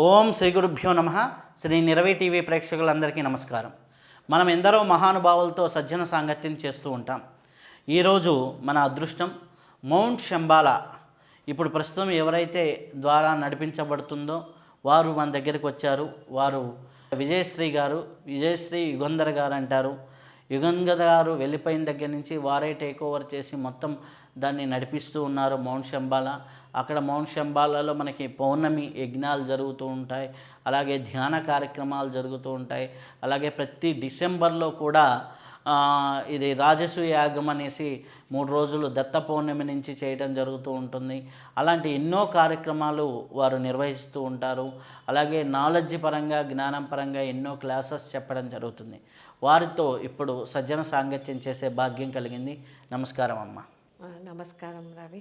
ఓం శ్రీ గురుభ్యో నమ. శ్రీ నిరవి టీవీ ప్రేక్షకులందరికీ నమస్కారం. మనం ఎందరో మహానుభావులతో సజ్జన సాంగత్యం చేస్తూ ఉంటాం. ఈరోజు మన అదృష్టం మౌంట్ శంబాలా ఇప్పుడు ప్రస్తుతం ఎవరైతే ద్వారా నడిపించబడుతుందో వారు మన దగ్గరికి వచ్చారు. వారు విజయశ్రీ గారు, విజయశ్రీ యుగంధర్ గారు అంటారు. యుగంధర్ గారు వెళ్ళిపోయిన దగ్గర నుంచి వారే టేక్ ఓవర్ చేసి మొత్తం దాన్ని నడిపిస్తూ ఉన్నారు మౌంట్ శంబాలా. అక్కడ మౌంట్ శంబాలాలో మనకి పౌర్ణమి యజ్ఞాలు జరుగుతూ ఉంటాయి, అలాగే ధ్యాన కార్యక్రమాలు జరుగుతూ ఉంటాయి. అలాగే ప్రతి డిసెంబర్లో కూడా ఇది రాజసూయ యాగం అనేసి 3 రోజులు దత్త పౌర్ణమి నుంచి చేయడం జరుగుతూ ఉంటుంది. అలాంటి ఎన్నో కార్యక్రమాలు వారు నిర్వహిస్తూ ఉంటారు. అలాగే నాలెడ్జ్ పరంగా, జ్ఞానం పరంగా ఎన్నో క్లాసెస్ చెప్పడం జరుగుతుంది. వారితో ఇప్పుడు సజ్జన సాంగత్యం చేసే భాగ్యం కలిగింది. నమస్కారం అమ్మ. నమస్కారం రవి,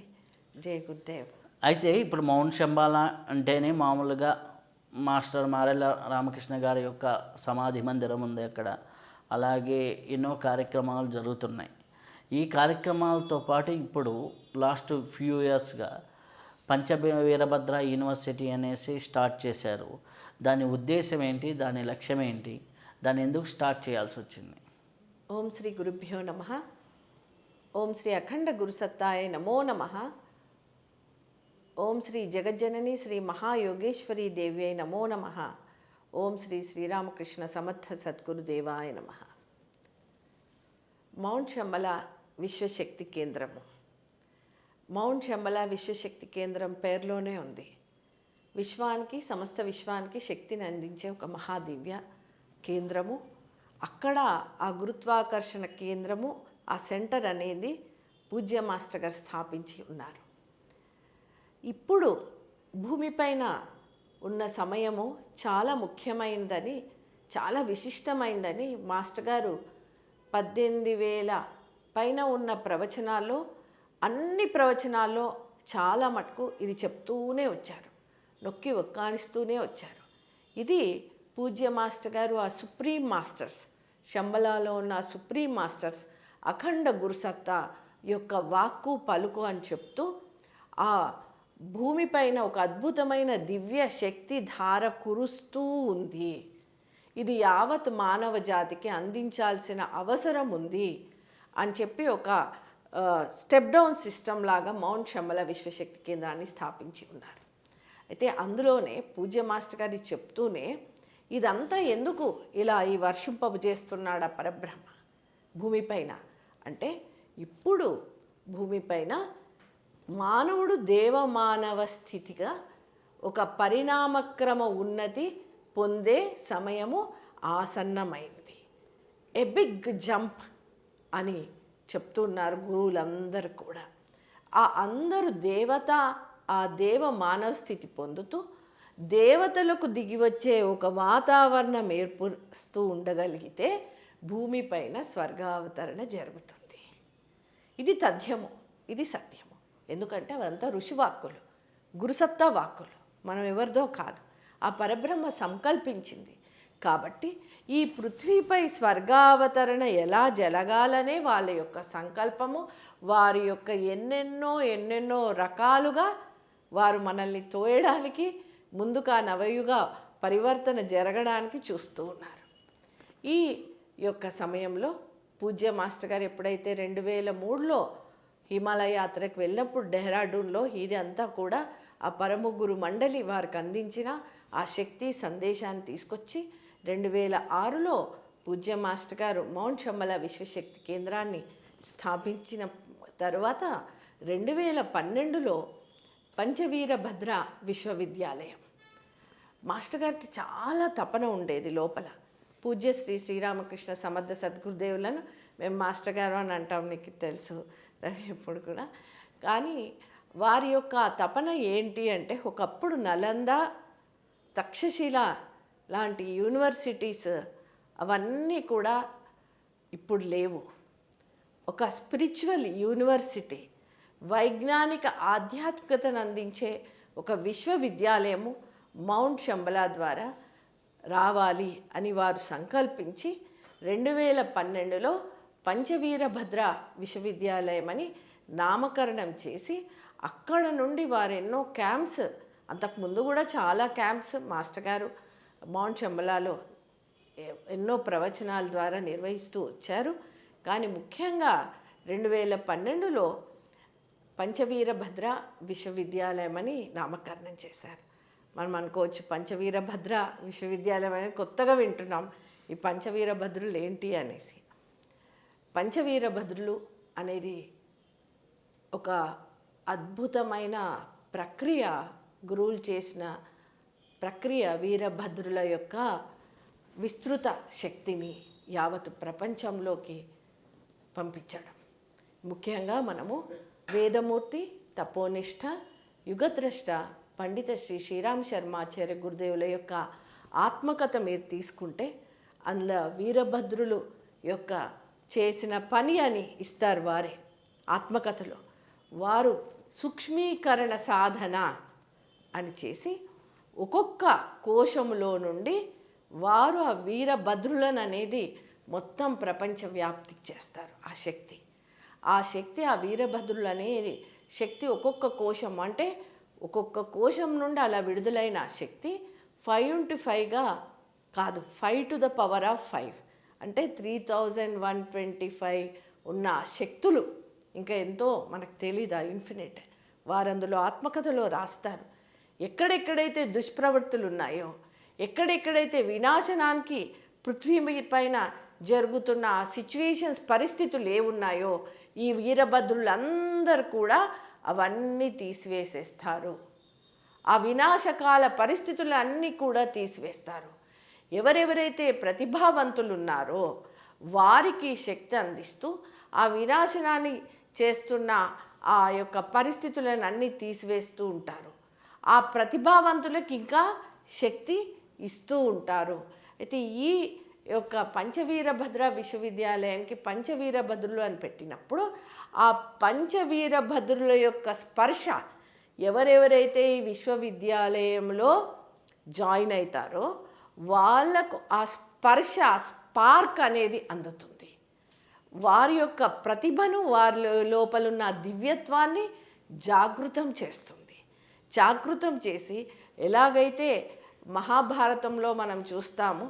జై గురుదేవ్. అయితే ఇప్పుడు మౌంట్ శంబాలా అంటేనే మామూలుగా మాస్టర్ మారెల రామకృష్ణ గారి యొక్క సమాధి మందిరం ఉంది అక్కడ. అలాగే ఎన్నో కార్యక్రమాలు జరుగుతున్నాయి. ఈ కార్యక్రమాలతో పాటు ఇప్పుడు లాస్ట్ ఫ్యూ ఇయర్స్గా పంచవీరభద్ర యూనివర్సిటీ అనేసి స్టార్ట్ చేశారు. దాని ఉద్దేశం ఏంటి, దాని లక్ష్యం ఏంటి, దాన్ని ఎందుకు స్టార్ట్ చేయాల్సి వచ్చింది? ఓం శ్రీ గురుభ్యో నమః. ఓం శ్రీ అఖండ గురుసత్తాయ నమో నమః. ఓం శ్రీ జగజ్జనని శ్రీ మహాయోగేశ్వరీ దేవ్యై నమో నమః. ఓం శ్రీ శ్రీరామకృష్ణ సమర్థ సద్గురుదేవాయ నమః. మౌంట్ శంబాలా విశ్వశక్తి కేంద్రము. మౌంట్ శంబాలా విశ్వశక్తి కేంద్రం పేరులోనే ఉంది. విశ్వానికి, సమస్త విశ్వానికి శక్తిని అందించే ఒక మహాదివ్య కేంద్రము. అక్కడ ఆ గురుత్వాకర్షణ కేంద్రము, ఆ సెంటర్ అనేది పూజ్య మాస్టర్ గారు స్థాపించి ఉన్నారు. ఇప్పుడు భూమిపైన ఉన్న సమయము చాలా ముఖ్యమైనదని, చాలా విశిష్టమైందని మాస్టర్ గారు 18,000 పైన ఉన్న ప్రవచనాల్లో, అన్ని ప్రవచనాల్లో చాలా మటుకు ఇది చెప్తూనే వచ్చారు, నొక్కి ఒక్కానిస్తూనే వచ్చారు. ఇది పూజ్య మాస్టర్ గారు, ఆ సుప్రీం మాస్టర్స్, శంబాలాలో ఉన్న సుప్రీం మాస్టర్స్ అఖండ గురుసత్తా యొక్క వాక్కు పలుకు అని చెప్తూ ఆ భూమిపైన ఒక అద్భుతమైన దివ్య శక్తి ధార కురుస్తూ ఉంది. ఇది యావత్ మానవ జాతికి అందించాల్సిన అవసరం ఉంది అని చెప్పి ఒక స్టెప్ డౌన్ సిస్టమ్ లాగా మౌంట్ శంబాలా విశ్వశక్తి కేంద్రాన్ని స్థాపించి ఉన్నారు. అయితే అందులోనే పూజ్య మాస్టర్ గారి చెప్తూనే ఇదంతా ఎందుకు ఇలా ఈ వర్షింపబు చేస్తున్నాడు ఆ పరబ్రహ్మ భూమిపైన అంటే, ఇప్పుడు భూమిపైన మానవుడు దేవమానవ స్థితిగా ఒక పరిణామక్రమ ఉన్నతి పొందే సమయము ఆసన్నమైంది. ఎ బిగ్ జంప్ అని చెప్తున్నారు గురువులందరూ కూడా. ఆ అందరూ ఆ దేవ మానవ స్థితి పొందుతూ దేవతలకు దిగివచ్చే ఒక వాతావరణం ఏర్పరుస్తూ ఉండగలిగితే భూమిపైన స్వర్గావతరణ జరుగుతుంది. ఇది తథ్యము, ఇది సత్యము. ఎందుకంటే అవంతా ఋషివాక్కులు, గురుసత్తా వాక్కులు, మనం ఎవరిదో కాదు, ఆ పరబ్రహ్మ సంకల్పించింది. కాబట్టి ఈ పృథ్వీపై స్వర్గావతరణ ఎలా జరగాలనే వాళ్ళ యొక్క సంకల్పము, వారి యొక్క ఎన్నెన్నో రకాలుగా వారు మనల్ని తోయడానికి, ముందుగా నవయుగ పరివర్తన జరగడానికి చూస్తూ ఉన్నారు. ఈ యొక్క సమయంలో పూజ్య మాస్టర్ గారు ఎప్పుడైతే 2003లో హిమాలయ యాత్రకు వెళ్ళినప్పుడు డెహ్రాడూన్లో ఇది అంతా కూడా ఆ పరమగురు మండలి వారికి అందించిన ఆ శక్తి సందేశాన్ని తీసుకొచ్చి 2006లో పూజ్య మాస్టర్ గారు మౌంట్ శంబాలా విశ్వశక్తి కేంద్రాన్ని స్థాపించిన తర్వాత 2012లో పంచవీరభద్ర విశ్వవిద్యాలయం. మాస్టర్ గారికి చాలా తపన ఉండేది లోపల. పూజ్య శ్రీరామకృష్ణ సమర్థ సద్గురుదేవులను మేము మాస్టర్ గారు అని అంటాం, నీకు తెలుసు ఎప్పుడు కూడా. కానీ వారి యొక్క తపన ఏంటి అంటే, ఒకప్పుడు నలంద, తక్షశిల లాంటి యూనివర్సిటీస్ అవన్నీ కూడా ఇప్పుడు లేవు. ఒక స్పిరిచువల్ యూనివర్సిటీ, వైజ్ఞానిక ఆధ్యాత్మికతను అందించే ఒక విశ్వవిద్యాలయము మౌంట్ శంబాలా ద్వారా రావాలి అని వారు సంకల్పించి 2012లో పంచవీరభద్ర విశ్వవిద్యాలయం అని నామకరణం చేసి, అక్కడ నుండి వారు ఎన్నో క్యాంప్స్ అంతకుముందు కూడా చాలా క్యాంప్స్ మాస్టర్ గారు మౌంట్ శంబలాలో ఎన్నో ప్రవచనాల ద్వారా నిర్వహిస్తూ వచ్చారు. కానీ ముఖ్యంగా 2012లో పంచవీరభద్ర విశ్వవిద్యాలయం అని నామకరణం చేశారు. మనం అనుకోవచ్చు పంచవీరభద్ర విశ్వవిద్యాలయం అని కొత్తగా వింటున్నాం, ఈ పంచవీరభద్రులు ఏంటి అనేసి. పంచవీరభద్రులు అనేది ఒక అద్భుతమైన ప్రక్రియ, గురువులు చేసిన ప్రక్రియ వీరభద్రుల యొక్క విస్తృత శక్తిని యావత్ ప్రపంచంలోకి పంపించడం. ముఖ్యంగా మనము వేదమూర్తి, తపోనిష్ట, యుగద్రష్ట పండిత శ్రీ శ్రీరామ్ శర్మాచార్య గురుదేవుల యొక్క ఆత్మకథ మీరు తీసుకుంటే అందులో వీరభద్రులు యొక్క చేసిన పని అని ఇస్తారు వారే ఆత్మకథలో. వారు సూక్ష్మీకరణ సాధన అని చేసి ఒక్కొక్క కోశములో నుండి వారు ఆ వీరభద్రులను అనేది మొత్తం ప్రపంచవ్యాప్తి చేస్తారు. ఆ శక్తి ఆ వీరభద్రులు అనేది శక్తి ఒక్కొక్క కోశం అంటే ఒక్కొక్క కోశం నుండి అలా విడుదలైన శక్తి 5x5గా కాదు, 5⁵ అంటే 3125 ఉన్న శక్తులు. ఇంకా ఎంతో మనకు తెలీదు, ఇన్ఫినిట్. వారు అందులో ఆత్మకథలో రాస్తారు. ఎక్కడెక్కడైతే దుష్ప్రవృత్తులు ఉన్నాయో, ఎక్కడెక్కడైతే వినాశనానికి పృథ్వీ పైన జరుగుతున్న ఆ సిచ్యువేషన్స్ పరిస్థితులు ఏమున్నాయో ఈ వీరభద్రులందరూ కూడా అవన్నీ తీసివేసేస్తారు. ఆ వినాశకాల పరిస్థితులన్నీ కూడా తీసివేస్తారు. ఎవరెవరైతే ప్రతిభావంతులు ఉన్నారో వారికి శక్తి అందిస్తూ ఆ వినాశనాన్ని చేస్తున్న ఆ యొక్క పరిస్థితులను అన్నీ తీసివేస్తూ ఉంటారు. ఆ ప్రతిభావంతులకు ఇంకా శక్తి ఇస్తూ ఉంటారు. అయితే ఈ యొక్క పంచవీరభద్ర విశ్వవిద్యాలయానికి పంచవీరభద్రులు అని పెట్టినప్పుడు ఆ పంచవీరభద్రుల యొక్క స్పర్శ ఎవరెవరైతే ఈ విశ్వవిద్యాలయంలో జాయిన్ అవుతారో వాళ్ళకు ఆ స్పర్శ, ఆ స్పార్క్ అనేది అందుతుంది. వారి యొక్క ప్రతిభను, వారి లోపలున్న దివ్యత్వాన్ని జాగృతం చేస్తుంది. జాగృతం చేసి ఎలాగైతే మహాభారతంలో మనం చూస్తాము,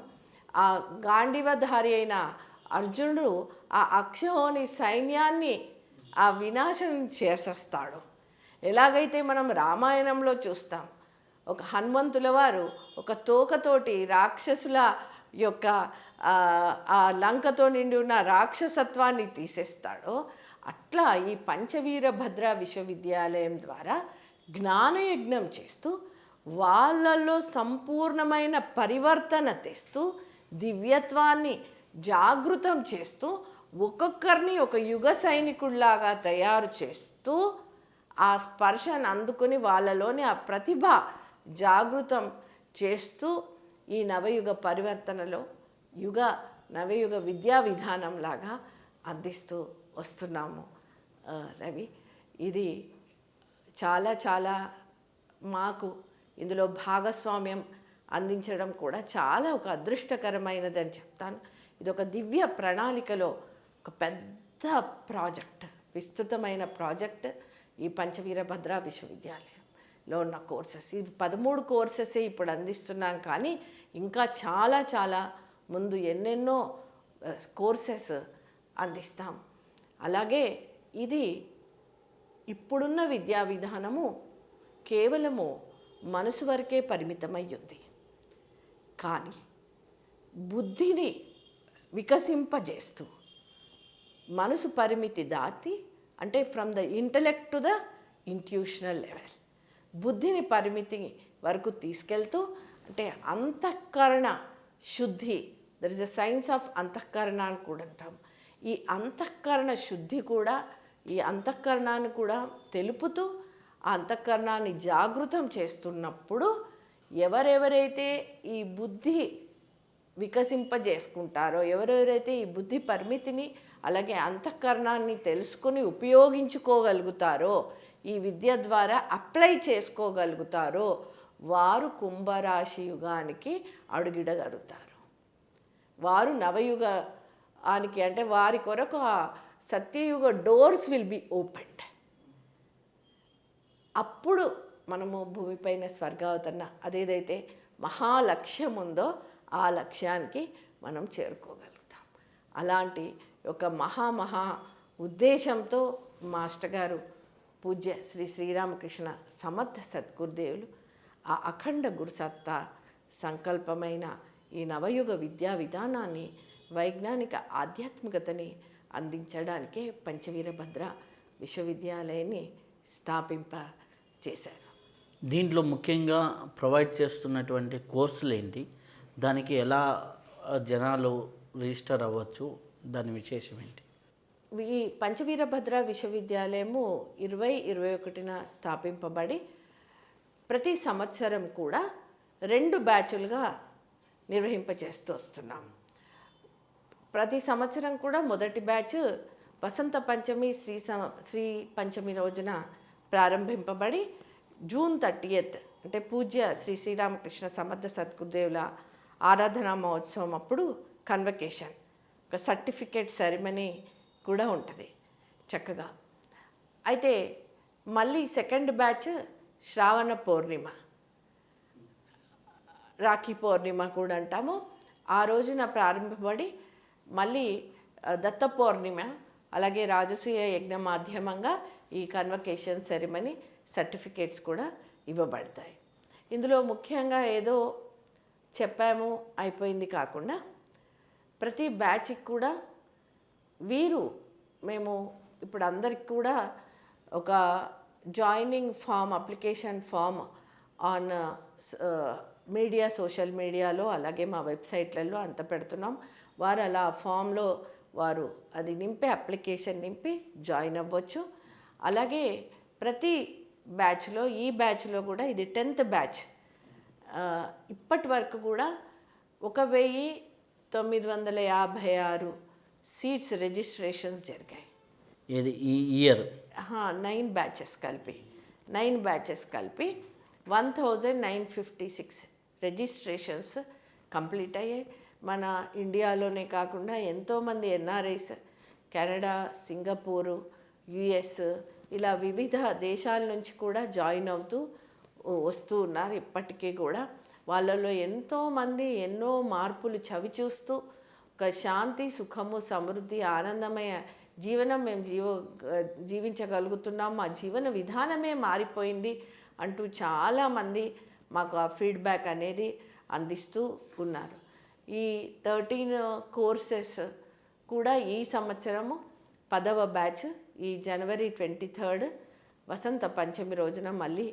ఆ గాంధీవధారి అయిన అర్జునుడు ఆ అక్షోహిణి సైన్యాన్ని ఆ వినాశనం చేసేస్తాడు. ఎలాగైతే మనం రామాయణంలో చూస్తాం, ఒక హనుమంతుల వారు ఒక తోకతోటి రాక్షసుల యొక్క ఆ లంకతో నిండి ఉన్న రాక్షసత్వాన్ని తీసేస్తాడో, అట్లా ఈ పంచవీరభద్ర విశ్వవిద్యాలయం ద్వారా జ్ఞానయజ్ఞం చేస్తూ వాళ్ళల్లో సంపూర్ణమైన పరివర్తన తెస్తూ దివ్యత్వాన్ని జాగృతం చేస్తూ ఒక్కొక్కరిని ఒక యుగ సైనికుల్లాగా తయారు చేస్తూ ఆ స్పర్శను అందుకుని వాళ్ళలోని ఆ ప్రతిభ జాగృతం చేస్తూ ఈ నవయుగ పరివర్తనలో నవయుగ విద్యా విధానంలాగా అందిస్తూ వస్తున్నాము. రవి, ఇది చాలా చాలా మాకు ఇందులో భాగస్వామ్యం అందించడం కూడా చాలా ఒక అదృష్టకరమైనదని చెప్తాను. ఇది ఒక దివ్య ప్రణాళికలో ఒక పెద్ద ప్రాజెక్ట్, విస్తృతమైన ప్రాజెక్ట్ ఈ పంచవీరభద్ర విశ్వవిద్యాలయంలో ఉన్న కోర్సెస్. ఇది 13 కోర్సెసే ఇప్పుడు అందిస్తున్నాం, కానీ ఇంకా చాలా చాలా ముందు ఎన్నెన్నో కోర్సెస్ అందిస్తాం. అలాగే ఇది ఇప్పుడున్న విద్యా విధానము కేవలము మనసు వరకే పరిమితమయ్యింది. కానీ బుద్ధిని వికసింపజేస్తూ మనసు పరిమితి దాటి, అంటే from the intellect to the intuitional level, బుద్ధిని పరిమితి వరకు తీసుకెళ్తూ, అంటే అంతఃకరణ శుద్ధి, there is a science of అంతఃకరణ అని కూడా అంటాం. ఈ అంతఃకరణ శుద్ధి కూడా, ఈ అంతఃకరణాన్ని కూడా తెలుపుతూ ఆ అంతఃకరణాన్ని జాగృతం చేస్తున్నప్పుడు ఎవరెవరైతే ఈ బుద్ధి వికసింపజేసుకుంటారో, ఎవరెవరైతే ఈ బుద్ధి పరిమితిని అలాగే అంతఃకరణాన్ని తెలుసుకుని ఉపయోగించుకోగలుగుతారో, ఈ విద్య ద్వారా అప్లై చేసుకోగలుగుతారో వారు కుంభరాశి యుగానికి అడుగిడగలుగుతారు. వారు నవయుగానికి, అంటే వారి కొరకు ఆ సత్యయుగ డోర్స్ విల్ బి ఓపెన్డ్. అప్పుడు మనము భూమిపైన స్వర్గావతరణ అదేదైతే మహాలక్ష్యం ఉందో ఆ లక్ష్యానికి మనం చేరుకోగలుగుతాం. అలాంటి ఒక మహా ఉద్దేశంతో మాస్టర్ గారు పూజ్య శ్రీ శ్రీరామకృష్ణ సమర్థ సద్గురుదేవులు ఆ అఖండ గురుసత్తా సంకల్పమైన ఈ నవయుగ విద్యా విధానాన్ని వైజ్ఞానిక ఆధ్యాత్మికతని అందించడానికే పంచవీరభద్ర విశ్వవిద్యాలయాన్ని స్థాపింప చేశారు. దీంట్లో ముఖ్యంగా ప్రొవైడ్ చేస్తున్నటువంటి కోర్సులు ఏంటి, దానికి ఎలా జనాలు రిజిస్టర్ అవ్వచ్చు, దాని విశేషం ఏంటి? ఈ పంచవీరభద్ర విశ్వవిద్యాలయము 2021న స్థాపింపబడి ప్రతి సంవత్సరం కూడా 2 బ్యాచులుగా నిర్వహింపచేస్తూ వస్తున్నాం. ప్రతి సంవత్సరం కూడా మొదటి బ్యాచ్ వసంత పంచమి శ్రీ పంచమి రోజున ప్రారంభింపబడి జూన్ 30 అంటే పూజ్య శ్రీ శ్రీరామకృష్ణ సమర్థ సద్గురుదేవుల ఆరాధనా మహోత్సవం అప్పుడు కన్వకేషన్, ఒక సర్టిఫికేట్ సెరమనీ కూడా ఉంటుంది చక్కగా. అయితే మళ్ళీ సెకండ్ బ్యాచ్ శ్రావణ పౌర్ణిమ, రాఖీ పౌర్ణిమ కూడా అంటాము, ఆ రోజున ప్రారంభపడి మళ్ళీ దత్త పౌర్ణిమ అలాగే రాజసూయ యజ్ఞ మాధ్యమంగా ఈ కన్వకేషన్ సెరమనీ సర్టిఫికేట్స్ కూడా ఇవ్వబడతాయి. ఇందులో ముఖ్యంగా ఏదో చెప్పాము అయిపోయింది కాకుండా ప్రతి బ్యాచ్కి కూడా మేము ఇప్పుడు అందరికి కూడా ఒక joining form, application form on media, social మీడియాలో అలాగే మా వెబ్సైట్లలో అంత పెడుతున్నాం. వారు అలా ఫామ్లో వారు అది నింపి అప్లికేషన్ నింపి జాయిన్ అవ్వచ్చు. అలాగే ప్రతి బ్యాచ్లో, ఈ బ్యాచ్లో కూడా ఇది 10th బ్యాచ్, ఇప్పటి వరకు కూడా 1956 సీట్స్ రిజిస్ట్రేషన్స్ జరిగాయి. ఇది ఈ ఇయర్ 9 బ్యాచెస్ కలిపి 1956 రిజిస్ట్రేషన్స్ కంప్లీట్ అయ్యాయి. మన ఇండియాలోనే కాకుండా ఎంతోమంది ఎన్ఆర్ఐస్ కెనడా, సింగపూరు, యుఎస్ ఇలా వివిధ దేశాల నుంచి కూడా జాయిన్ అవుతూ వస్తూ ఉన్నారు. ఇప్పటికీ కూడా వాళ్ళలో ఎంతోమంది ఎన్నో మార్పులు చవి చూస్తూ ఒక శాంతి, సుఖము, సమృద్ధి, ఆనందమయ జీవనం మేము జీవించగలుగుతున్నాం, మా జీవన విధానమే మారిపోయింది అంటూ చాలామంది మాకు ఆ ఫీడ్బ్యాక్ అనేది అందిస్తూ ఉన్నారు. ఈ 13 కోర్సెస్ కూడా ఈ సంవత్సరము 10వ బ్యాచ్ ఈ జనవరి 23 వసంత పంచమి రోజున మళ్ళీ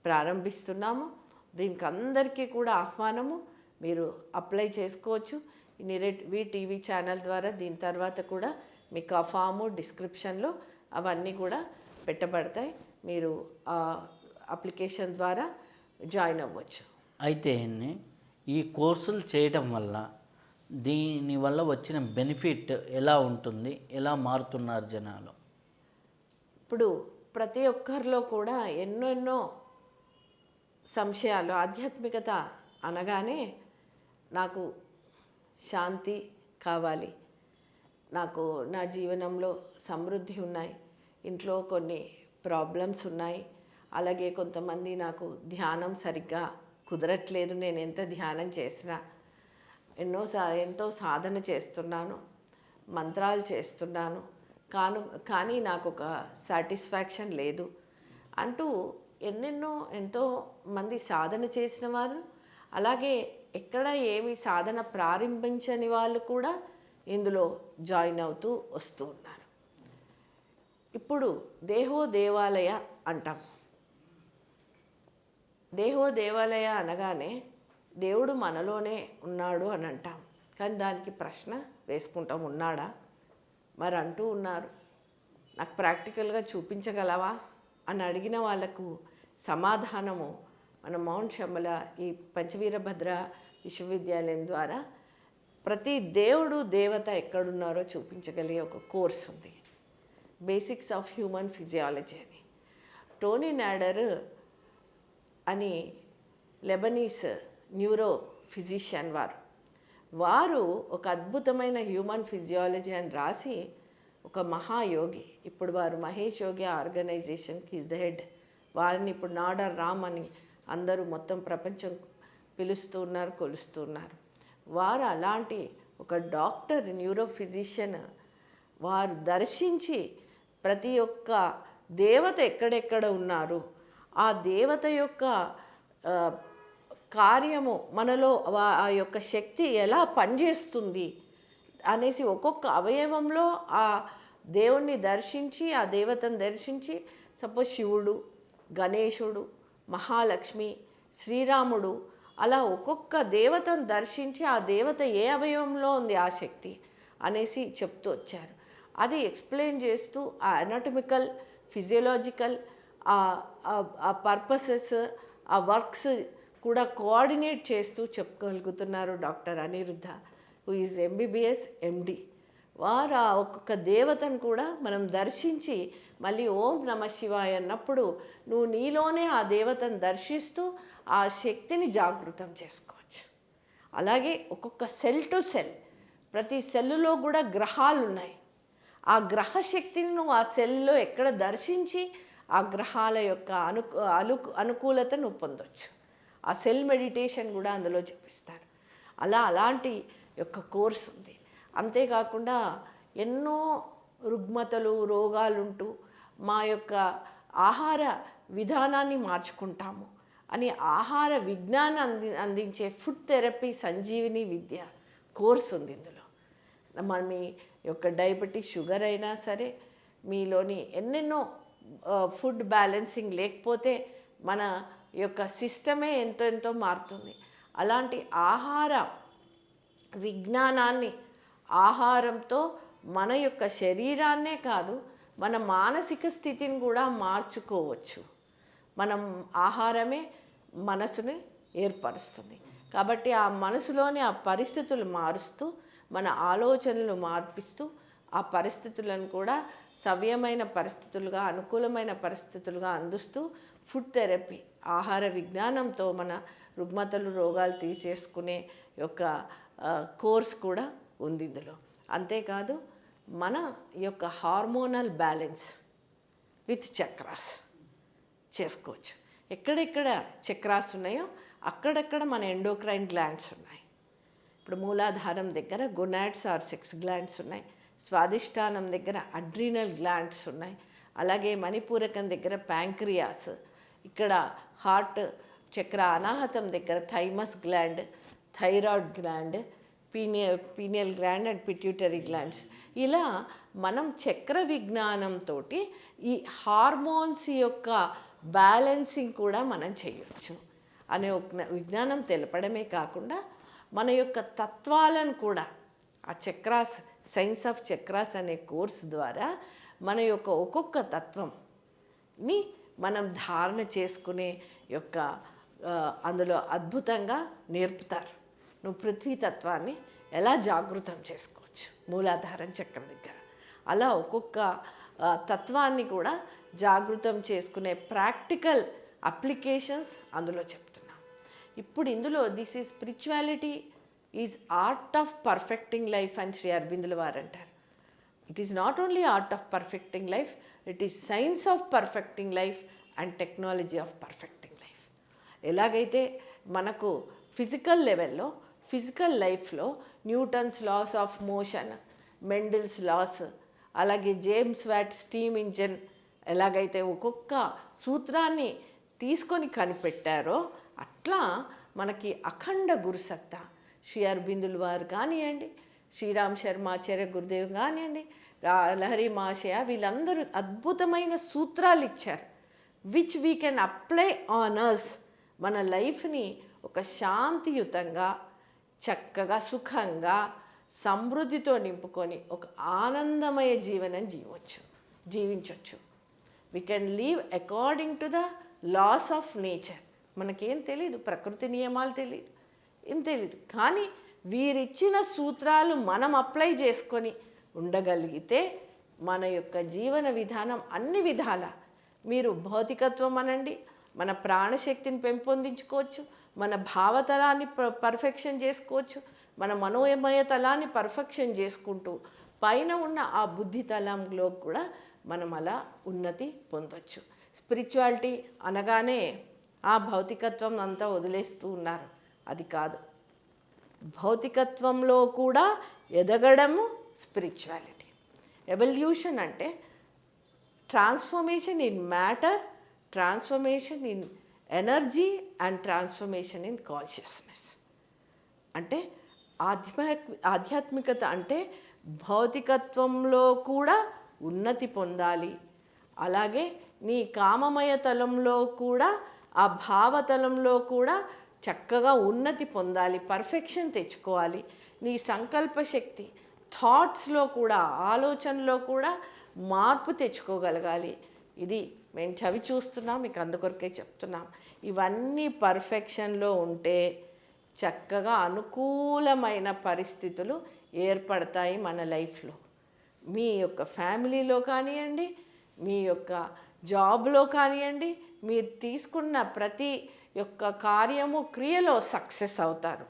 ప్రారంభిస్తున్నాము. దీనికి అందరికీ కూడా ఆహ్వానము, మీరు అప్లై చేసుకోవచ్చు వి టీవీ ఛానల్ ద్వారా. దీని తర్వాత కూడా మీకు ఆ ఫాము డిస్క్రిప్షన్లో అవన్నీ కూడా పెట్టబడతాయి, మీరు ఆ అప్లికేషన్ ద్వారా జాయిన్ అవ్వచ్చు. అయితే ఈ కోర్సులు చేయటం వల్ల దీనివల్ల వచ్చిన బెనిఫిట్ ఎలా ఉంటుంది, ఎలా మారుతున్నారు జనాలు? ఇప్పుడు ప్రతి ఒక్కరిలో కూడా ఎన్నో సంశయాలు, ఆధ్యాత్మికత అనగానే నాకు శాంతి కావాలి, నాకు నా జీవనంలో సమృద్ధి ఉన్నాయి, ఇంట్లో కొన్ని ప్రాబ్లమ్స్ ఉన్నాయి, అలాగే కొంతమంది నాకు ధ్యానం సరిగ్గా కుదరట్లేదు, నేను ఎంత ధ్యానం చేసినా ఎంతో సాధన చేస్తున్నాను, మంత్రాలు చేస్తున్నాను, కానీ నాకు ఒక సాటిస్ఫాక్షన్ లేదు అంటూ ఎంతో మంది సాధన చేసిన వారు, అలాగే ఎక్కడ ఏమి సాధన ప్రారంభించని వాళ్ళు కూడా ఇందులో జాయిన్ అవుతూ వస్తూ ఉన్నారు. ఇప్పుడు దేహో దేవాలయ అంటాం. దేహో దేవాలయ అనగానే దేవుడు మనలోనే ఉన్నాడు అని అంటాం, కానీ దానికి ప్రశ్న వేసుకుంటాం, ఉన్నాడా మరి అంటూ ఉన్నారు, నాకు ప్రాక్టికల్గా చూపించగలవా అని అడిగిన వాళ్ళకు సమాధానము మన మౌంట్ శంబల ఈ పంచవీరభద్ర విశ్వవిద్యాలయం ద్వారా ప్రతి దేవుడు దేవత ఎక్కడున్నారో చూపించగలిగే ఒక కోర్స్ ఉంది, బేసిక్స్ ఆఫ్ హ్యూమన్ ఫిజియాలజీ అని. టోనీ నాడర్ అని లెబనీస్ న్యూరో ఫిజిషియన్ వారు ఒక అద్భుతమైన హ్యూమన్ ఫిజియాలజీ అని రాసి ఒక మహాయోగి, ఇప్పుడు వారు మహేష్ యోగి ఆర్గనైజేషన్కి ఈజ్ ద హెడ్ వారిని ఇప్పుడు నాడర్ రామ్ అని అందరూ మొత్తం ప్రపంచం పిలుస్తూ ఉన్నారు, కొలుస్తూ ఉన్నారు. వారు అలాంటి ఒక డాక్టర్, న్యూరో ఫిజిషియన్, వారు దర్శించి ప్రతి ఒక్క దేవత ఎక్కడెక్కడ ఉన్నారు, ఆ దేవత యొక్క కార్యము మనలో ఆ యొక్క శక్తి ఎలా పనిచేస్తుంది అనేసి ఒక్కొక్క అవయవంలో ఆ దేవుణ్ణి దర్శించి, ఆ దేవతను దర్శించి, సపోజ్ శివుడు, గణేశుడు, మహాలక్ష్మి, శ్రీరాముడు, అలా ఒక్కొక్క దేవతను దర్శించి ఆ దేవత ఏ అవయవంలో ఉంది ఆ శక్తి అనేసి చెప్తూ వచ్చారు. అది ఎక్స్ప్లెయిన్ చేస్తూ ఆ అనటమికల్, ఫిజియోలాజికల్ ఆ పర్పసెస్, ఆ వర్క్స్ కూడా కోఆర్డినేట్ చేస్తూ చెప్పగలుగుతున్నారు doctor Aniruddha, who is MBBS MD. వారు ఆ ఒక్కొక్క దేవతను కూడా మనం దర్శించి మళ్ళీ ఓం నమ శివాయ అన్నప్పుడు నువ్వు నీలోనే ఆ దేవతను దర్శిస్తూ ఆ శక్తిని జాగృతం చేసుకోవచ్చు. అలాగే ఒక్కొక్క సెల్ టు సెల్, ప్రతి సెల్లులో కూడా గ్రహాలు ఉన్నాయి. ఆ గ్రహ శక్తిని నువ్వు ఆ సెల్లో ఎక్కడ దర్శించి ఆ గ్రహాల యొక్క అనుకూలతను పొందొచ్చు. ఆ సెల్ మెడిటేషన్ కూడా అందులో చూపిస్తారు. అలాంటి యొక్క కోర్స్ ఉంది. అంతేకాకుండా ఎన్నో రుగ్మతలు, రోగాలుంటూ మా యొక్క ఆహార విధానాన్ని మార్చుకుంటాము అని ఆహార విజ్ఞానం అందించే ఫుడ్ థెరపీ సంజీవిని విద్య కోర్స్ ఉంది ఇందులో. మీ యొక్క డయాబెటీస్, షుగర్ అయినా సరే, మీలోని ఎన్నెన్నో ఫుడ్ బ్యాలెన్సింగ్ లేకపోతే మన యొక్క సిస్టమే ఎంతో మారుతుంది. అలాంటి ఆహార విజ్ఞానాన్ని, ఆహారంతో మన యొక్క శరీరాన్నే కాదు మన మానసిక స్థితిని కూడా మార్చుకోవచ్చు. మనం ఆహారమే మనసుని ఏర్పరుస్తుంది కాబట్టి ఆ మనసులోని ఆ పరిస్థితులు మారుస్తూ, మన ఆలోచనలు మార్పిస్తూ, ఆ పరిస్థితులను కూడా సవ్యమైన పరిస్థితులుగా, అనుకూలమైన పరిస్థితులుగా అందిస్తూ ఫుడ్ థెరపీ, ఆహార విజ్ఞానంతో మన రుగ్మతలు, రోగాలు తీసేసుకునే యొక్క కోర్స్ కూడా ఉంది ఇందులో. అంతేకాదు మన యొక్క హార్మోనల్ బ్యాలెన్స్ విత్ చక్రాస్ చేసుకోవచ్చు. ఎక్కడెక్కడ చక్రాస్ ఉన్నాయో అక్కడక్కడ మన ఎండోక్రైన్ గ్లాండ్స్ ఉన్నాయి. ఇప్పుడు మూలాధారం దగ్గర గొనాడ్స్ ఆర్ సెక్స్ గ్లాండ్స్ ఉన్నాయి. స్వాదిష్టానం దగ్గర అడ్రీనల్ గ్లాండ్స్ ఉన్నాయి. అలాగే మణిపూరకం దగ్గర ప్యాంక్రియాస్, ఇక్కడ హార్ట్ చక్ర అనాహతం దగ్గర thymus gland, thyroid gland, pineal gland and pituitary glands. ఇలా మనం చక్ర విజ్ఞానంతో ఈ హార్మోన్స్ యొక్క బ్యాలెన్సింగ్ కూడా మనం చేయొచ్చు అనే ఒక విజ్ఞానం తెలపడమే కాకుండా మన యొక్క తత్వాలను కూడా ఆ చక్రాస్, సైన్స్ ఆఫ్ చక్రాస్ అనే కోర్స్ ద్వారా మన యొక్క ఒక్కొక్క తత్వంని మనం ధారణ చేసుకునే యొక్క అందులో అద్భుతంగా నేర్పుతారు. నువ్వు పృథ్వీతత్వాన్ని ఎలా జాగృతం చేసుకోవచ్చు మూలాధారం చక్రం దగ్గర, అలా ఒక్కొక్క తత్వాన్ని కూడా జాగృతం చేసుకునే ప్రాక్టికల్ అప్లికేషన్స్ అందులో చెప్తున్నాం. ఇప్పుడు ఇందులో this is spirituality is art of perfecting life అని శ్రీ అరవిందుల వారు అంటారు. It is not only art of perfecting life, it is science of perfecting life and technology of perfecting life. ఎలాగైతే మనకు ఫిజికల్ లెవెల్లో, ఫిజికల్ లైఫ్లో Newton's laws of motion, Mendel's laws, అలాగే James Watt steam engine ఎలాగైతే ఒక్కొక్క సూత్రాన్ని తీసుకొని కనిపెట్టారో అట్లా మనకి అఖండ గురుసత్తా శ్రీ అరబిందుల వారు కానివ్వండి, శ్రీరామ్ శర్మాచార్య గురుదేవ్ కానివ్వండి, లహరి మహాశయ, వీళ్ళందరూ అద్భుతమైన సూత్రాలు ఇచ్చారు. Which we can apply on us. మన లైఫ్ని ఒక శాంతియుతంగా, చక్కగా, సుఖంగా, సమృద్ధితో నింపుకొని ఒక ఆనందమయ జీవనం జీవించవచ్చు. We can live according to the laws of nature. మనకేం తెలీదు, ప్రకృతి నియమాలు తెలీదు, ఏం తెలీదు. కానీ వీరిచ్చిన సూత్రాలు మనం అప్లై చేసుకొని ఉండగలిగితే మన యొక్క జీవన విధానం అన్ని విధాల, మీరు భౌతికత్వం అనండి, మన ప్రాణశక్తిని పెంపొందించుకోవచ్చు, మన భావతలాన్ని పర్ఫెక్షన్ చేసుకోవచ్చు, మన మనోమయ తలాన్ని పర్ఫెక్షన్ చేసుకుంటూ పైన ఉన్న ఆ బుద్ధి తలంలో కూడా మనం అలా ఉన్నతి పొందొచ్చు. స్పిరిచువాలిటీ అనగానే ఆ భౌతికత్వం అంతా వదిలేస్తూ ఉన్నారు. అది కాదు. భౌతికత్వంలో కూడా ఎదగడము స్పిరిచువాలిటీ. ఎవల్యూషన్ అంటే transformation in matter, transformation in energy and transformation in consciousness. అంటే ఆధ్యాత్మికత అంటే భౌతికత్వంలో కూడా ఉన్నతి పొందాలి, అలాగే నీ కామమయ తలంలో కూడా ఆ భావతలంలో కూడా చక్కగా ఉన్నతి పొందాలి, పర్ఫెక్షన్ తెచ్చుకోవాలి. నీ సంకల్ప శక్తి థాట్స్లో కూడా, ఆలోచనలో కూడా మార్పు తెచ్చుకోగలగాలి. ఇది మేము చవి చూస్తున్నాం, మీకు అందుకొరకే చెప్తున్నాం. ఇవన్నీ పర్ఫెక్షన్లో ఉంటే చక్కగా అనుకూలమైన పరిస్థితులు ఏర్పడతాయి మన లైఫ్లో. మీ యొక్క ఫ్యామిలీలో కానివ్వండి, మీ యొక్క జాబ్లో కానివ్వండి, మీరు తీసుకున్న ప్రతి యొక్క కార్యము క్రియలో సక్సెస్ అవుతారు.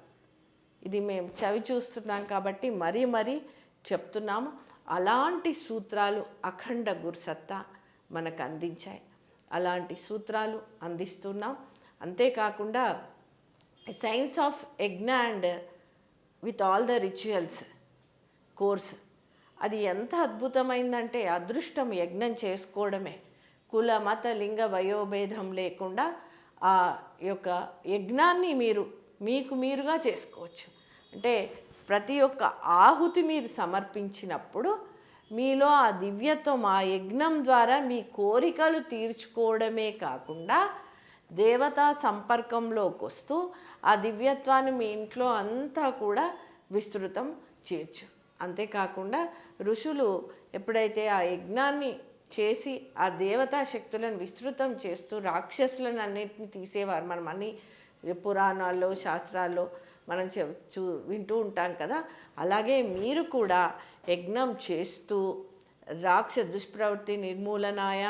ఇది మేము చవి చూస్తున్నాం కాబట్టి మరీ చెప్తున్నాము. అలాంటి సూత్రాలు అఖండ గురుసత్తా మనకు అందించాయి. అలాంటి సూత్రాలు అందిస్తున్నాం. అంతేకాకుండా సైన్స్ ఆఫ్ యజ్ఞ and with all the rituals course, అది ఎంత అద్భుతమైందంటే అదృష్టం యజ్ఞం చేసుకోవడమే. కుల మత లింగ వయోభేదం లేకుండా ఆ యొక్క యజ్ఞాన్ని మీకు మీరుగా చేసుకోవచ్చు. అంటే ప్రతి ఒక్క ఆహుతి మీరు సమర్పించినప్పుడు మీలో ఆ దివ్యత్వం, ఆ యజ్ఞం ద్వారా మీ కోరికలు తీర్చుకోవడమే కాకుండా దేవతా సంపర్కంలోకి వస్తూ ఆ దివ్యత్వాన్ని మీ ఇంట్లో అంతా కూడా విస్తృతం చేయొచ్చు. అంతేకాకుండా ఋషులు ఎప్పుడైతే ఆ యజ్ఞాన్ని చేసి ఆ దేవతా శక్తులను విస్తృతం చేస్తూ రాక్షసులను అన్నిటిని తీసేవారు. మనం అన్ని పురాణాల్లో శాస్త్రాల్లో మనం వింటూ ఉంటాం కదా. అలాగే మీరు కూడా యజ్ఞం చేస్తూ దుష్ప్రవృత్తి నిర్మూలనాయ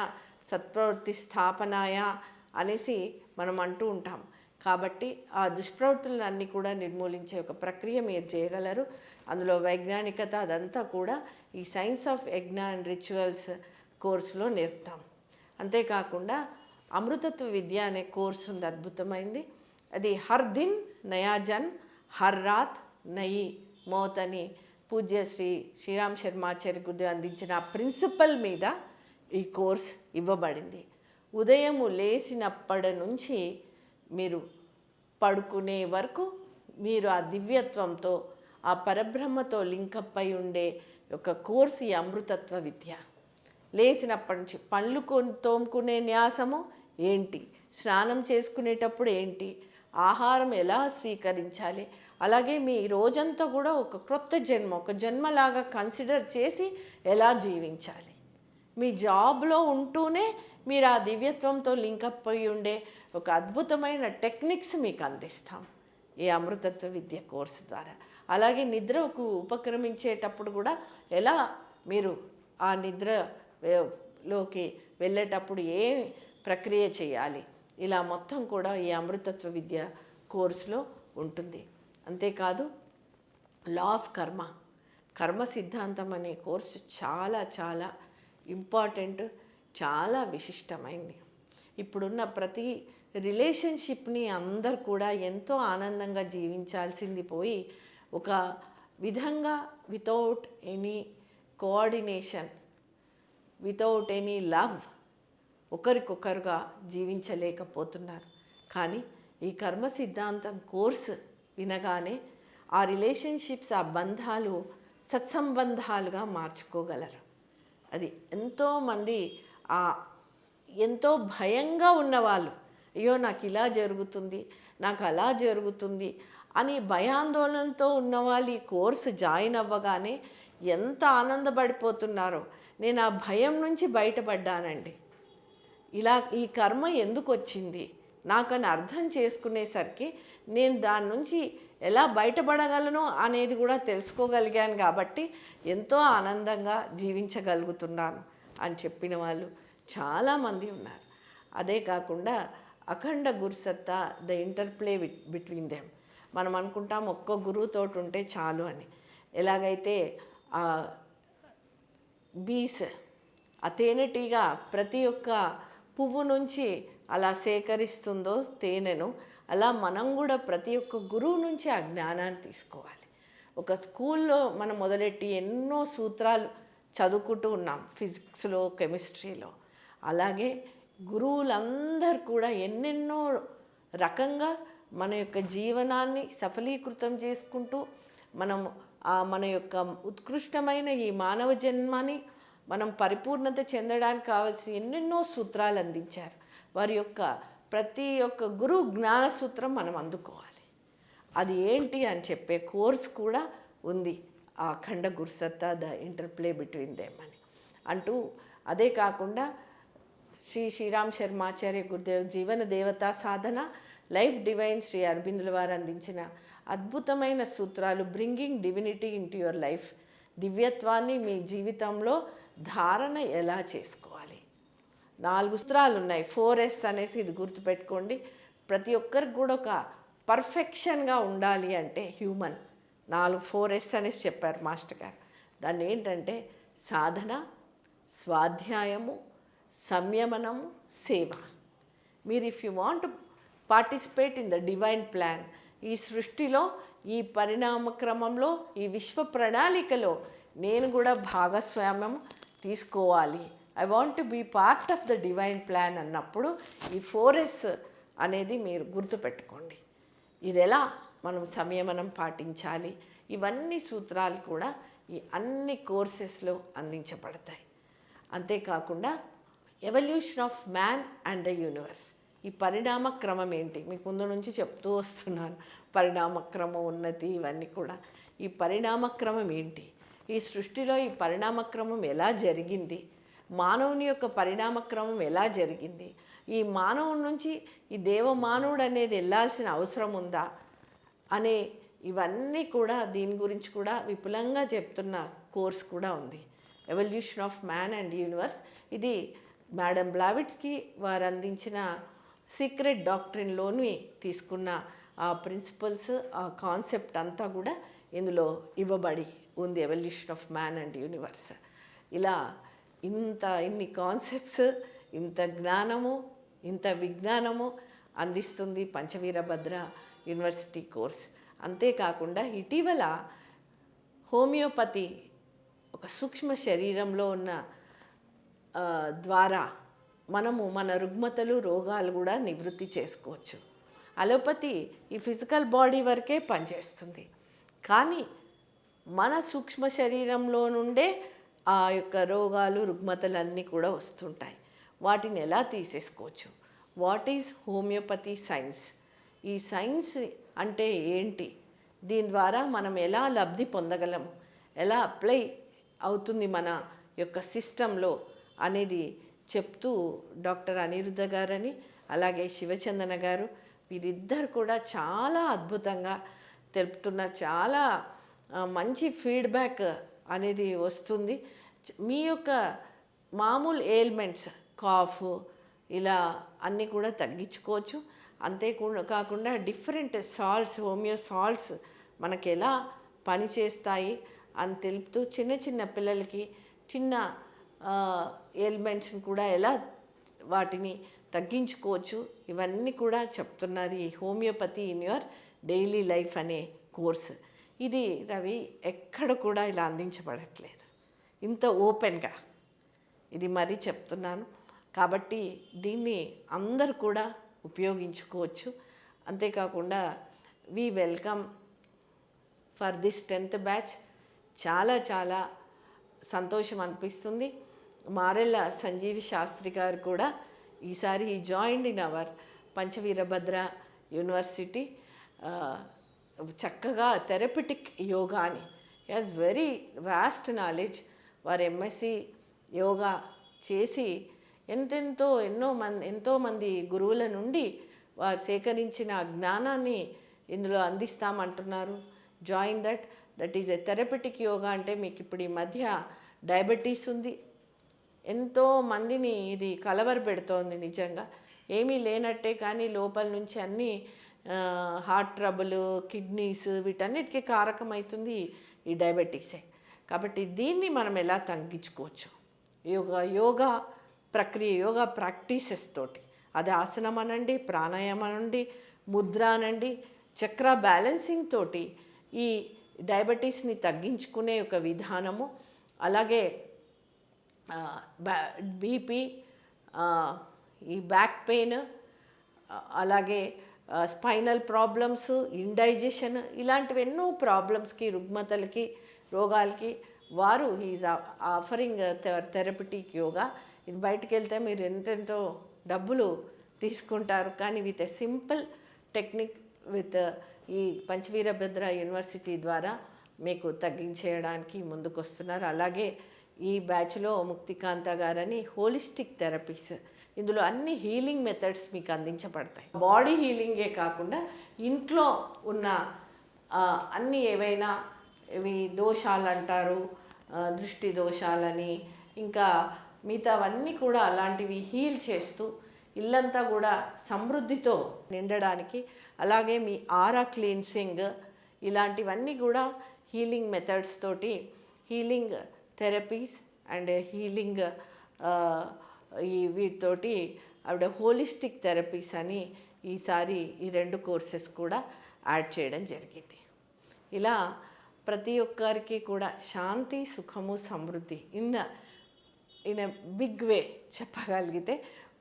సత్ప్రవృత్తి స్థాపనాయ అనేసి మనం అంటూ ఉంటాం. కాబట్టి ఆ దుష్ప్రవృత్తులను అన్నీ కూడా నిర్మూలించే ఒక ప్రక్రియ మీరు చేయగలరు. అందులో వైజ్ఞానికత అదంతా కూడా ఈ సైన్స్ ఆఫ్ యజ్ఞ అండ్ రిచువల్స్ కోర్సులో నేర్పుతాం. అంతేకాకుండా అమృతత్వ విద్య అనే కోర్సు ఉంది, అద్భుతమైంది. అది హర్ దిన్ నయా జన్ హర్ రాత్ నయి మౌత్ అని పూజ్య శ్రీ శ్రీరామ్ శర్మాచార్య గురుదేవ్ అందించిన ఆ ప్రిన్సిపల్ మీద ఈ కోర్స్ ఇవ్వబడింది. ఉదయము లేచినప్పటి నుంచి మీరు పడుకునే వరకు మీరు ఆ దివ్యత్వంతో, ఆ పరబ్రహ్మతో లింకప్ అయి ఉండే ఒక కోర్సు ఈ అమృతత్వ విద్య. లేచినప్పటి నుంచి పళ్ళు తోముకునే న్యాసము ఏంటి, స్నానం చేసుకునేటప్పుడు ఏంటి, ఆహారం ఎలా స్వీకరించాలి, అలాగే మీ రోజంతా కూడా ఒక క్రొత్త జన్మ, ఒక జన్మలాగా కన్సిడర్ చేసి ఎలా జీవించాలి. మీ జాబ్లో ఉంటూనే మీరు ఆ దివ్యత్వంతో లింకప్ అయి ఉండే ఒక అద్భుతమైన టెక్నిక్స్ మీకు అందిస్తాం ఈ అమృతత్వ విద్య కోర్సు ద్వారా. అలాగే నిద్రకు ఉపక్రమించేటప్పుడు కూడా ఎలా మీరు ఆ నిద్రలోకి వెళ్ళేటప్పుడు ఏ ప్రక్రియ చేయాలి, ఇలా మొత్తం కూడా ఈ అమృతత్వ విద్య కోర్సులో ఉంటుంది. అంతేకాదు లా ఆఫ్ కర్మ సిద్ధాంతం అనే కోర్సు చాలా చాలా ఇంపార్టెంట్, చాలా విశిష్టమైంది. ఇప్పుడున్న ప్రతి రిలేషన్షిప్ని అందరు కూడా ఎంతో ఆనందంగా జీవించాల్సింది పోయి ఒక విధంగా without any coordination, without any love ఒకరికొకరుగా జీవించలేకపోతున్నారు. కానీ ఈ కర్మ సిద్ధాంతం కోర్సు వినగానే ఆ రిలేషన్షిప్స్, ఆ బంధాలు సత్సంబంధాలుగా మార్చుకోగలరు. అది ఎంతోమంది ఎంతో భయంగా ఉన్నవాళ్ళు, అయ్యో నాకు ఇలా జరుగుతుంది, నాకు అలా జరుగుతుంది అని భయాందోళనతో ఉన్నవాళ్ళు ఈ కోర్సు జాయిన్ అవ్వగానే ఎంత ఆనందపడిపోతున్నారో. నేను ఆ భయం నుంచి బయటపడ్డానండి, ఇలా ఈ కర్మ ఎందుకు వచ్చింది నాకని అర్థం చేసుకునేసరికి నేను దాని నుంచి ఎలా బయటపడగలను అనేది కూడా తెలుసుకోగలిగాను. కాబట్టి ఎంతో ఆనందంగా జీవించగలుగుతున్నాను అని చెప్పిన వాళ్ళు చాలామంది ఉన్నారు. అదే కాకుండా అఖండ గురుసత్తా, ద ఇంటర్ప్లే బిట్వీన్ దెమ్. మనం అనుకుంటాం ఒక్క గురువుతోటి ఉంటే చాలు అని. ఎలాగైతే బీస్ ఆ తేనెటీగ ప్రతి ఒక్క పువ్వు నుంచి అలా సేకరిస్తుందో తేనెను, అలా మనం కూడా ప్రతి ఒక్క గురువు నుంచి ఆ జ్ఞానాన్ని తీసుకోవాలి. ఒక స్కూల్లో మనం మొదలెట్టి ఎన్నో సూత్రాలు చదువుకుంటూ ఉన్నాం, ఫిజిక్స్లో, కెమిస్ట్రీలో. అలాగే గురువులందరూ కూడా ఎన్నెన్నో రకంగా మన యొక్క జీవనాన్ని సఫలీకృతం చేసుకుంటూ మనం మన యొక్క ఉత్కృష్టమైన ఈ మానవ జన్మని మనం పరిపూర్ణత చెందడానికి కావాల్సిన ఎన్నెన్నో సూత్రాలు అందించారు. వారి యొక్క ప్రతి ఒక్క గురువు జ్ఞాన సూత్రం మనం అందుకోవాలి. అది ఏంటి అని చెప్పే కోర్స్ కూడా ఉంది, ఆ అఖండ గురుసత్తా, ద ఇంటర్ప్లే బిట్వీన్ దెమ్ అని అంటూ. అదే కాకుండా శ్రీరామ్ శర్మాచార్య గురుదేవ్ జీవన దేవతా సాధన, లైఫ్ డివైన్ శ్రీ అరబిందుల వారు అందించిన అద్భుతమైన సూత్రాలు, bringing divinity into your life, దివ్యత్వాన్ని మీ జీవితంలో ధారణ ఎలా చేసుకోవాలి. 4 సూత్రాలు ఉన్నాయి. 4S అనేసి ఇది గుర్తుపెట్టుకోండి. ప్రతి ఒక్కరికి కూడా ఒక పర్ఫెక్షన్గా ఉండాలి అంటే హ్యూమన్ 4S అనేసి చెప్పారు మాస్టర్ గారు. దాన్ని ఏంటంటే సాధన, స్వాధ్యాయము, సంయమనము, సేవ. మీరు if you want participate in the divine plan, ఈ సృష్టిలో, ఈ పరిణామ క్రమంలో, ఈ విశ్వ ప్రణాళికలో నేను కూడా భాగస్వామ్యం తీసుకోవాలి, I want to be part of the divine plan అన్నప్పుడు ఈ 4S అనేది మీరు గుర్తుపెట్టుకోండి. ఇది ఎలా మనం సంయమనం పాటించాలి, ఇవన్నీ సూత్రాలు కూడా ఈ అన్ని కోర్సెస్లో అందించబడతాయి. అంతేకాకుండా evolution of man and the universe, ఈ పరిణామ క్రమం ఏంటి మీకు ముందు నుంచి చెప్తూ వస్తున్నాను. పరిణామ క్రమం, ఉన్నతి, ఇవన్నీ కూడా. ఈ పరిణామ క్రమం ఏంటి, ఈ సృష్టిలో ఈ పరిణామ క్రమం ఎలా జరిగింది, మానవుని యొక్క పరిణామ క్రమం ఎలా జరిగింది, ఈ మానవుని నుంచి ఈ దేవమానవుడు అనేది వెళ్ళాల్సిన అవసరం ఉందా అనే ఇవన్నీ కూడా, దీని గురించి కూడా విపులంగా చెప్తున్న కోర్స్ కూడా ఉంది, evolution of man and universe. ఇది మేడం బ్లావిట్స్కి వారు అందించిన సీక్రెట్ డాక్ట్రిన్లోని తీసుకున్న ఆ ప్రిన్సిపల్స్, ఆ కాన్సెప్ట్ అంతా కూడా ఇందులో ఇవ్వబడి ఉంది, evolution of man and universe. ఇలా ఇన్ని కాన్సెప్ట్స్, ఇంత జ్ఞానము, ఇంత విజ్ఞానము అందిస్తుంది పంచవీరభద్ర యూనివర్సిటీ కోర్స్. అంతేకాకుండా ఇటీవల హోమియోపతి ఒక సూక్ష్మ శరీరంలో ఉన్న ద్వారా మనము మన రుగ్మతలు, రోగాలు కూడా నివృత్తి చేసుకోవచ్చు. అలోపతి ఈ ఫిజికల్ బాడీ వరకే పనిచేస్తుంది, కానీ మన సూక్ష్మ శరీరంలో నుండే ఆ యొక్క రోగాలు, రుగ్మతలు అన్నీ కూడా వస్తుంటాయి. వాటిని ఎలా తీసేసుకోవచ్చు, వాట్ ఈజ్ హోమియోపతి సైన్స్, ఈ సైన్స్ అంటే ఏంటి, దీని ద్వారా మనం ఎలా లబ్ధి పొందగలము, ఎలా అప్లై అవుతుంది మన యొక్క సిస్టంలో అనేది చెప్తూ డాక్టర్ అనిరుద్ధ గారని, అలాగే శివచందన గారు, వీరిద్దరు కూడా చాలా అద్భుతంగా తెలుపుతున్నారు. చాలా మంచి ఫీడ్బ్యాక్ అనేది వస్తుంది. మీ యొక్క మామూలు ఎయిల్మెంట్స్, కాఫ్, ఇలా అన్నీ కూడా తగ్గించుకోవచ్చు. కాకుండా డిఫరెంట్ సాల్ట్స్, హోమియో సాల్ట్స్ మనకి ఎలా పనిచేస్తాయి అని తెలుపుతూ చిన్న చిన్న పిల్లలకి చిన్న ఎయిల్మెంట్స్ని కూడా ఎలా వాటిని తగ్గించుకోవచ్చు, ఇవన్నీ కూడా చెప్తున్నారు ఈ homeopathy in your daily life అనే కోర్స్. ఇది రవి ఎక్కడ కూడా ఇలా అందించబడట్లేదు ఇంత ఓపెన్గా, ఇది మరీ చెప్తున్నాను. కాబట్టి దీన్ని అందరూ కూడా ఉపయోగించుకోవచ్చు. అంతేకాకుండా we welcome for this 10th batch. చాలా చాలా సంతోషం అనిపిస్తుంది. మారెల్ల సంజీవి శాస్త్రి గారు కూడా ఈసారి ఈ joined in our Panchaveerabhadra university. చక్కగా థెరపిటిక్ యోగా అని, హ్యాస్ వెరీ వాస్ట్ నాలెడ్జ్. వారు ఎంఎస్సి యోగా చేసి ఎంతోమంది గురువుల నుండి వారు సేకరించిన జ్ఞానాన్ని ఇందులో అందిస్తామంటున్నారు. Join that is a therapeutic yoga. అంటే మీకు ఇప్పుడు ఈ మధ్య డయాబెటీస్ ఉంది, ఎంతోమందిని ఇది కలవరపెడుతోంది. నిజంగా ఏమీ లేనట్టే, కానీ లోపల నుంచి అన్నీ హార్ట్ ట్రబుల్, కిడ్నీస్, వీటన్నిటికీ కారకమవుతుంది ఈ డయాబెటీసే. కాబట్టి దీన్ని మనం ఎలా తగ్గించుకోవచ్చు, యోగా ప్రక్రియ, యోగా ప్రాక్టీసెస్ తోటి, అది ఆసనం అనండి, ప్రాణాయామం అనండి, ముద్ర అనండి, చక్ర బ్యాలెన్సింగ్ తోటి ఈ డయాబెటీస్ని తగ్గించుకునే ఒక విధానము. అలాగే బీపీ, ఈ బ్యాక్ పెయిన్, అలాగే స్పైనల్ ప్రాబ్లమ్స్, ఇండైజెషన్, ఇలాంటివి ఎన్నో ప్రాబ్లమ్స్కి, రుగ్మతలకి, రోగాలకి వారు ఈజ్ ఆఫరింగ్ థెరపటిక్ యోగా. ఇది బయటికి వెళ్తే మీరు ఎంతెంతో డబ్బులు తీసుకుంటారు, కానీ with a simple technique with ఈ పంచవీరభద్ర యూనివర్సిటీ ద్వారా మీకు తగ్గించేయడానికి ముందుకు వస్తున్నారు. అలాగే ఈ బ్యాచ్లో ముక్తికాంత గారని హోలిస్టిక్ థెరపీస్, ఇందులో అన్ని హీలింగ్ మెథడ్స్ మీకు అందించబడతాయి. బాడీ హీలింగే కాకుండా ఇంట్లో ఉన్న అన్ని ఏవైనా ఇవి దోషాలు అంటారు, దృష్టి దోషాలని, ఇంకా మిగతావన్నీ కూడా అలాంటివి హీల్ చేస్తూ ఇల్లంతా కూడా సమృద్ధితో నిండడానికి, అలాగే మీ ఆరా క్లీన్సింగ్, ఇలాంటివన్నీ కూడా హీలింగ్ మెథడ్స్ తోటి, హీలింగ్ థెరపీస్ అండ్ హీలింగ్ ఈ వీటితోటి ఆవిడ హోలిస్టిక్ థెరపీస్ అని ఈసారి ఈ 2 కోర్సెస్ కూడా యాడ్ చేయడం జరిగింది. ఇలా ప్రతి ఒక్కరికి కూడా శాంతి, సుఖము, సమృద్ధి ఇన్ ఎ బిగ్ వే చెప్పగలిగితే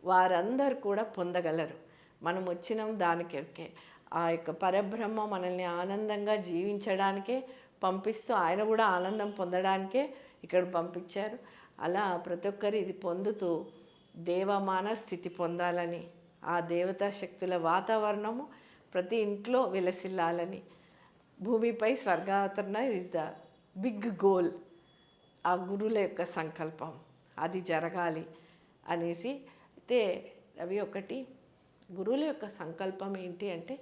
వారందరూ కూడా పొందగలరు. మనం వచ్చినాం దానికే, ఆ యొక్క పరబ్రహ్మ మనల్ని ఆనందంగా జీవించడానికే పంపిస్తూ, ఆయన కూడా ఆనందం పొందడానికే ఇక్కడ పంపించారు. అలా ప్రతి ఒక్కరు ఇది పొందుతూ దేవమాన స్థితి పొందాలని, ఆ దేవతా శక్తుల వాతావరణము ప్రతి ఇంట్లో విలసిల్లాలని, భూమిపై స్వర్గావతరణ ఇస్ ద బిగ్ గోల్. ఆ గురువుల యొక్క సంకల్పం అది జరగాలి అనేసి. అయితే అవి ఒకటి, గురువుల యొక్క సంకల్పం ఏంటి అంటే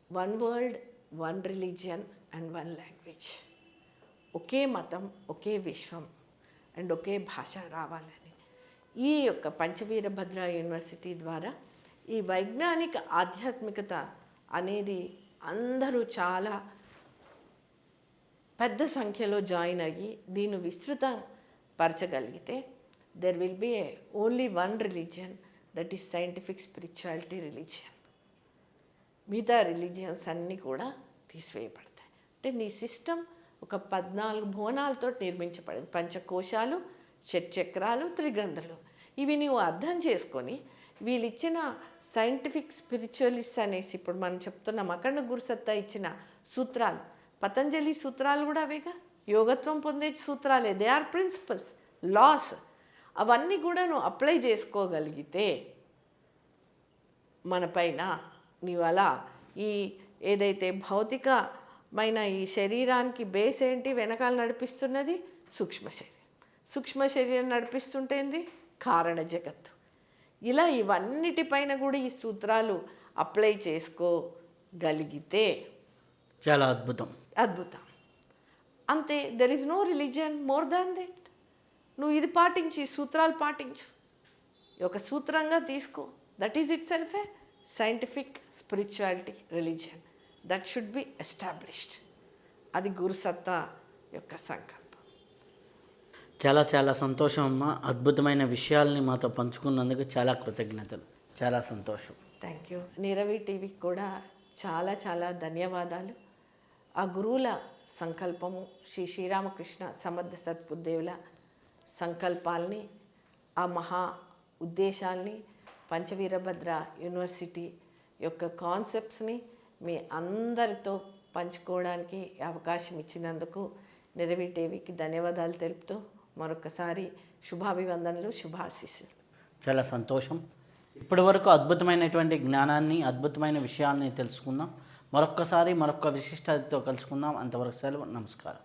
1 వరల్డ్ 1 రిలీజియన్ అండ్ 1 లాంగ్వేజ్, ఒకే మతం, ఒకే విశ్వం అండ్ ఒకే భాష రావాలని. ఈ యొక్క పంచవీరభద్ర యూనివర్సిటీ ద్వారా ఈ వైజ్ఞానిక ఆధ్యాత్మికత అనేది అందరూ చాలా పెద్ద సంఖ్యలో జాయిన్ అయ్యి దీన్ని విస్తృతం పరచగలిగితే there will be only 1 religion, that is scientific spirituality religion. మిగతా రిలీజియన్స్ అన్నీ కూడా తీసివేయబడతాయి. అంటే నీ సిస్టమ్ ఒక 14 భువనాలతో నిర్మించబడింది. పంచకోశాలు, షట్చక్రాలు, త్రిగ్రంథులు. ఇవి నువ్వు అర్థం చేసుకొని వీళ్ళు ఇచ్చిన సైంటిఫిక్ స్పిరిచువలిస్ట్ అనేసి ఇప్పుడు మనం చెప్తున్నాం, అఖండ గురుసత్తా ఇచ్చిన సూత్రాలు, పతంజలి సూత్రాలు కూడా అవేగా, యోగత్వం పొందే సూత్రాలే, దే ఆర్ ప్రిన్సిపల్స్, లాస్. అవన్నీ కూడా నువ్వు అప్లై చేసుకోగలిగితే మన పైన నీవు అలా ఈ ఏదైతే భౌతికమైన ఈ శరీరానికి బేస్ ఏంటి, వెనకాల నడిపిస్తున్నది సూక్ష్మ శరీరం, సూక్ష్మ శరీరం నడిపిస్తుంటేంది కారణ జగత్తు. ఇలా ఇవన్నిటిపైన కూడా ఈ సూత్రాలు అప్లై చేసుకోగలిగితే చాలా అద్భుతం. అంతే. There is no religion more than that. నువ్వు ఇది పాటించు, ఈ సూత్రాలు పాటించు, ఒక సూత్రంగా తీసుకో. That is itself a scientific spirituality religion that should be established. అది గురుసత్తా యొక్క సంకల్పం. చాలా చాలా సంతోషం అమ్మ. అద్భుతమైన విషయాల్ని మాతో పంచుకున్నందుకు చాలా కృతజ్ఞతలు. చాలా సంతోషం. Thank you. నిరవి టీవీకి కూడా చాలా చాలా ధన్యవాదాలు. ఆ గురువుల సంకల్పము, శ్రీ శ్రీరామకృష్ణ సమర్థ సద్గురుదేవుల సంకల్పాల్ని, ఆ మహా ఉద్దేశాల్ని, పంచవీరభద్ర యూనివర్సిటీ యొక్క కాన్సెప్ట్స్ని మీ అందరితో పంచుకోవడానికి అవకాశం ఇచ్చినందుకు నిరవి టీవీకి ధన్యవాదాలు తెలుపుతూ మరొకసారి శుభాభివందనలు, శుభాశీస్సులు. చాలా సంతోషం. ఇప్పటి వరకు అద్భుతమైనటువంటి జ్ఞానాన్ని, అద్భుతమైన విషయాల్ని తెలుసుకుందాం. మరొక్కసారి మరొక విశిష్టతతో కలుసుకుందాం. అంతవరకు సెలవు. నమస్కారం.